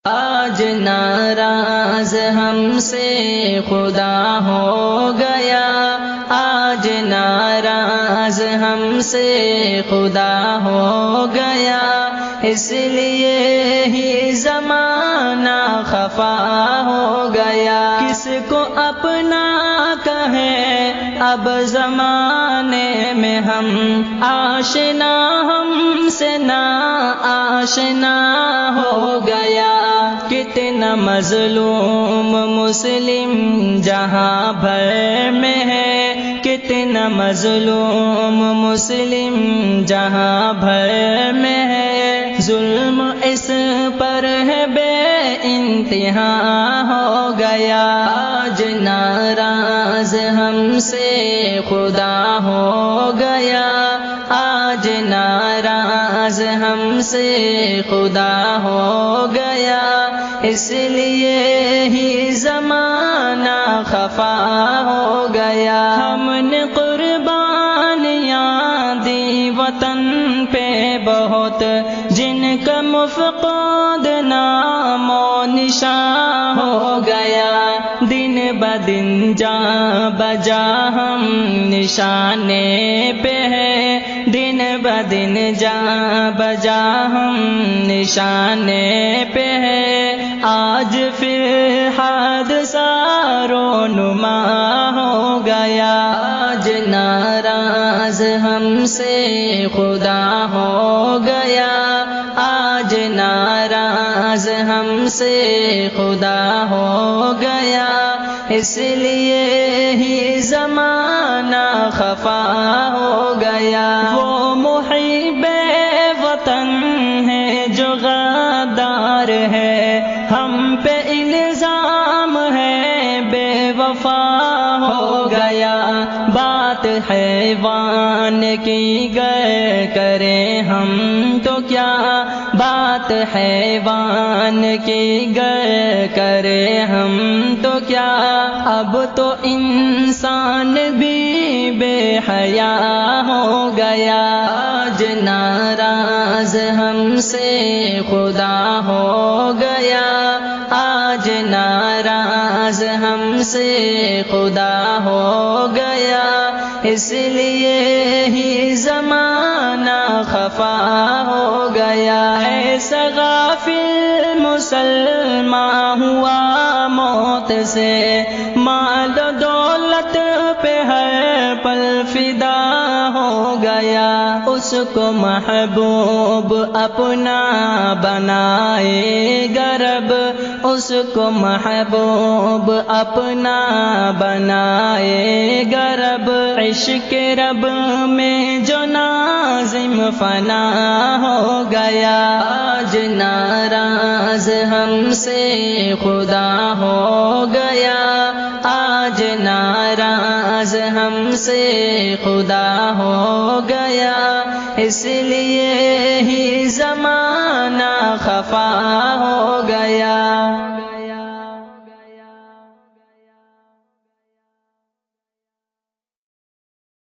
آج ناراض ہم سے خدا ہو گیا، آج ناراض ہم سے خدا ہو گیا، اس لیے ہی زمانہ خفا ہو گیا۔ کس کو اپنا کہیں اب زمانے میں ہم، آشنا ہم سے نا آشنا ہو گیا۔ کتنا مظلوم مسلم جہاں بھر میں ہے، کتنا مظلوم مسلم جہاں بھر میں ہے، ظلم اس پر ہے بے انتہا ہو گیا۔ آج ناراض ہم سے خدا ہو گیا، آج ناراض ہم سے خدا ہو گیا، اس لیے ہی زمانہ خفا ہو گیا۔ ہم نے قربانیاں دی وطن پہ بہت، جن کا مفقود نام و نشاں ہو گیا، دن بدن جا بجا ہم نشانے پہ ہیں، دن بدن جا بجا ہم نشانے پہ ہیں، آج پھر حادثہ رونما ہو گیا۔ آج ناراض ہم سے خدا ہو گیا، آج ناراض ہم سے خدا ہو گیا، اس لیے ہی زمانہ خفا ہو گیا۔ وہ محب وطن ہے جو غدار ہے، ہم پہ الزام ہے بے وفا ہو گیا، بات حیوان کی گر کریں ہم تو کیا، بات حیوان کی گر کریں ہم تو کیا، اب تو انسان بھی بے حیا ہو گیا۔ آج ناراض ہم سے خدا ہو گیا، آج ناراض ہم سے خدا ہو گیا، اس لیے ہی زمانہ خفا ہو گیا۔ ایسا غافل مسلمان ہوا موت سے، مال و دولت پہ ہر پل فدا ہو گیا، اس کو محبوب اپنا بنائے گا رب، اس کو محبوب اپنا بنائے گا رب، عشق رب میں جو ناظم فنا ہو گیا۔ آج ناراض ہم سے خدا ہو گیا، آج ناراض ہم سے خدا ہو گیا، اس لیے ہی زمانہ خفا ہو گیا۔